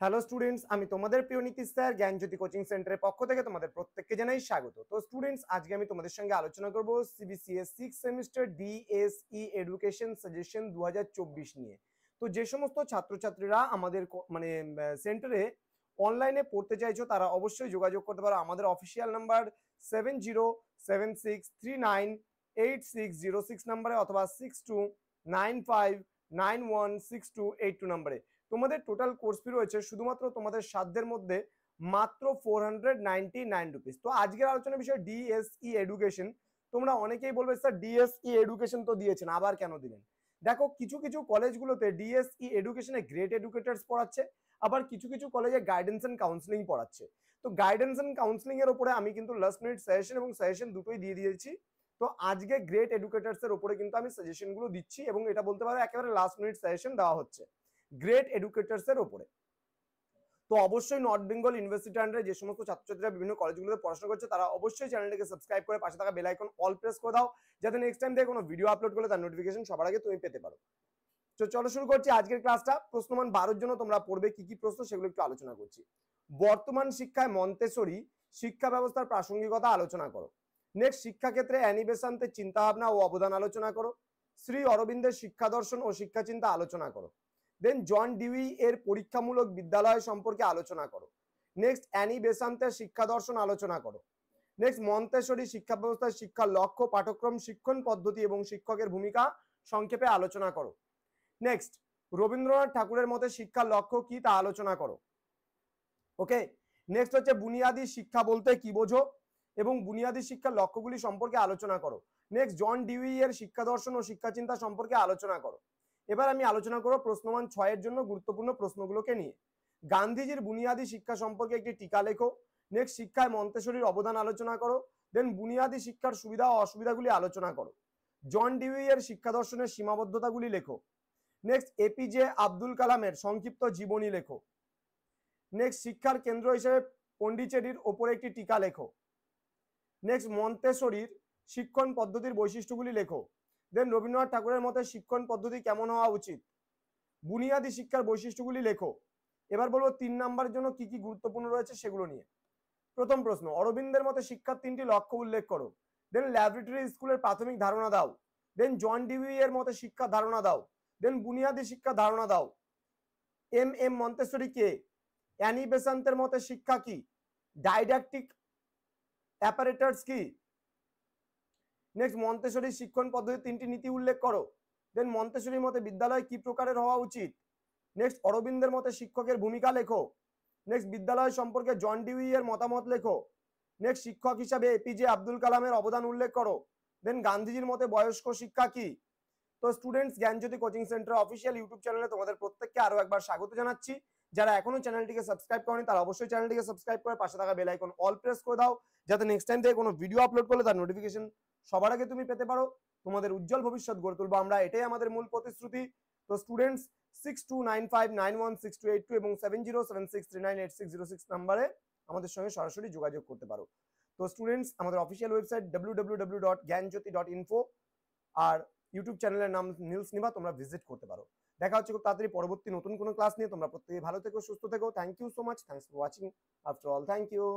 Hello students, আমি তোমাদের প্রিয় নীতিশ স্যার জ্ঞানজ্যোতি কোচিং সেন্টারের পক্ষ থেকে তোমাদের প্রত্যেককে জানাই স্বাগত। তো স্টুডেন্টস, আজকে আমি তোমাদের সঙ্গে আলোচনা করব CBCS 6 semester DSE education suggestion 2024 নিয়ে। তো যে সমস্ত ছাত্রছাত্রীরা আমাদের সেন্টারে অনলাইনে পড়তে চাইছো তারা অবশ্যই যোগাযোগ করতে পারো। আমাদের অফিসিয়াল নাম্বার 7076398606 নাম্বারে অথবা 6295916282 নাম্বারে। তোমাদের টোটাল কোর্স ফি রয়েছে শুধুমাত্র তোমাদের সাধ্যের মধ্যে মাত্র 499 রুপিস। তো আজকের আলোচনার বিষয় ডিএসই এডুকেশন। তোমরা অনেকেই বলবে স্যার ডিএসই এডুকেশন তো দিয়েছেন, আবার কেন দিলেন? দেখো, কিছু কিছু কলেজগুলোতে ডিএসই এডুকেশনে গ্রেট এডুকেটরস পড়াচ্ছে, আবার কিছু কিছু কলেজে গাইডেন্স এন্ড কাউন্সিলিং পড়াচ্ছে। তো গাইডেন্স এন্ড কাউন্সিলিং এর উপরে আমি কিন্তু লাস্ট মিনিট সাজেশন এবং সাজেশন দুটোই দিয়ে দিয়েছি। তো আজকে গ্রেট এডুকেটরস এর উপরে কিন্তু আমি সাজেশন গুলো দিচ্ছি এবং এটা বলতে পারো একেবারে লাস্ট মিনিট সাজেশন দেওয়া হচ্ছে গ্রেট এডুকেটরস এর উপরে। তো অবশ্যই নর্থ বেঙ্গল ইউনিভার্সিটি আন্ডারে যে সমস্ত ছাত্রছাত্রীরা বিভিন্ন কলেজগুলোতে পড়াশোনা করছে তারা অবশ্যই চ্যানেলটিকে সাবস্ক্রাইব করে পাশে থাকা বেল আইকন অল প্রেস করে দাও, যাতে নেক্সট টাইম থেকে কোনো ভিডিও আপলোড করলে তার নোটিফিকেশন সবার আগে তুমি পেতে পারো। তো চলো শুরু করছি আজকের ক্লাসটা। প্রশ্নমান 12 জন্য তোমরা পড়বে কি কি প্রশ্ন সেগুলো একটু আলোচনা করছি। বর্তমান শিক্ষায় মন্তেসরি শিক্ষা ব্যবস্থার প্রাসঙ্গিকতা আলোচনা করো। নেক্সট, শিক্ষাক্ষেত্রে অ্যানি বেসান্তের চিন্তাভাবনা ও অবদান আলোচনা করো। শ্রী অরবিন্দের শিক্ষা দর্শন ও শিক্ষা চিন্তা আলোচনা করো। দেন জন ডিউই এর পরীক্ষামূলক বিদ্যালয় সম্পর্কে আলোচনা করো। নেক্সট, অ্যানি বেসান্তের শিক্ষা দর্শন আলোচনা করো। নেক্সট, মন্তেসরি শিক্ষা ব্যবস্থার শিক্ষার লক্ষ্য, পাঠ্যক্রম, শিক্ষণ পদ্ধতি এবং শিক্ষকের ভূমিকা সংক্ষেপে আলোচনা করো। নেক্সট, রবীন্দ্রনাথ ঠাকুরের মতে শিক্ষার লক্ষ্য কি তা আলোচনা করো। ওকে, নেক্সট হচ্ছে বুনিয়াদী শিক্ষা বলতে কি বোঝো এবং বুনিয়াদী শিক্ষার লক্ষ্যগুলি সম্পর্কে আলোচনা করো। নেক্সট, জন ডিউই এর শিক্ষা দর্শন ও শিক্ষা চিন্তা সম্পর্কে আলোচনা করো। এবার আমি আলোচনা করব প্রশ্নমান 6 এর জন্য গুরুত্বপূর্ণ প্রশ্নগুলোকে নিয়ে। গান্ধীজির বুনিয়াদী শিক্ষা সম্পর্কে একটি টিকা লেখো। নেক্সট, শিক্ষায় মন্তেসরির অবদান আলোচনা করো। দেন বুনিয়াদী শিক্ষার সুবিধা ও অসুবিধাগুলি আলোচনা করো। জন ডিউই এর শিক্ষা দর্শনের সীমাবদ্ধতাগুলি লেখো। নেক্সট, এপিজে আব্দুল কালামের সংক্ষিপ্ত জীবনী লেখো। নেক্সট, শিক্ষার কেন্দ্র হিসেবে পন্ডিচেরির ওপরে একটি টিকা লেখো। নেক্সট, মন্তেসরির শিক্ষণ পদ্ধতির বৈশিষ্ট্যগুলি লেখো। দেন রবীন্দ্রনাথ ঠাকুরের মতে শিক্ষণ পদ্ধতি কেমন হওয়া উচিত। বুনিয়াদী শিক্ষার বৈশিষ্ট্যগুলি লেখো। এবার বলবো 3 নম্বরের জন্য কি কি গুরুত্বপূর্ণ রয়েছে সেগুলো নিয়ে। প্রথম প্রশ্ন, অরবিন্দের মতে শিক্ষার 3টি লক্ষ্য উল্লেখ করো। দেন ল্যাবরেটরি স্কুলের প্রাথমিক ধারণা দাও। দেন জন ডিউই এর মতে শিক্ষার ধারণা দাও। দেন বুনিয়াদী শিক্ষার ধারণা দাও। এম এম মন্তেসরি কে? অ্যানি বেসান্তের মতে শিক্ষা কি? ডাইডাকটিক অ্যাপারেটাস কি? নেক্সট, মন্তেসরি শিক্ষণ পদ্ধতি 3টি নীতি উল্লেখ করো। দেন মন্তেসরির মতে বিদ্যালয় কি প্রকারের হওয়া উচিত। নেক্সট, অরবিন্দের মতে শিক্ষকের ভূমিকা লেখো। নেক্সট, বিদ্যালয় সম্পর্কে জন ডিউই এর মতামত লেখো। নেক্সট, শিক্ষক হিসাবে এপিজে আব্দুল কালামের অবদান উল্লেখ করো। দেন গান্ধীজির মতে বয়স্ক শিক্ষা কি? তো স্টুডেন্টস, জ্ঞানজ্যোতি কোচিং সেন্টার অফিসিয়াল ইউটিউব চ্যানেলে তোমাদের প্রত্যেককে আরো একবার স্বাগত জানাচ্ছি। যারা এখনো চ্যানেলটিকে সাবস্ক্রাইব করেনি তারা অবশ্যই চ্যানেলটিকে সাবস্ক্রাইব করে পাশে থাকা বেল আইকন অল প্রেস করে দাও, যাতে নেক্সট টাইম থেকে কোনো ভিডিও আপলোড করলে তার নোটিফিকেশন সবার আগে তুমি পেতে পারো। তোমাদের উজ্জ্বল ভবিষ্যৎ গড়ে তুলবো আমরা, এটাই আমাদের মূল প্রতিশ্রুতি। তো স্টুডেন্টস, 6295916282 এবং 7076398606 নম্বরে আমাদের সঙ্গে সরাসরি যোগাযোগ করতে পারো। তো স্টুডেন্টস, আমাদের অফিসিয়াল ওয়েবসাইট www.gyanjyoti.info আর ইউটিউব চ্যানেলের নাম নীলস নিভা, তোমরা ভিজিট করতে পারো। দেখা হচ্ছে খুব তাড়াতাড়ি পরবর্তী নতুন কোনো ক্লাস নিয়ে। তোমরা প্রত্যেকে ভালো থেকো, সুস্থ থেকো। Thank you so much, thanks for watching after all, thank you.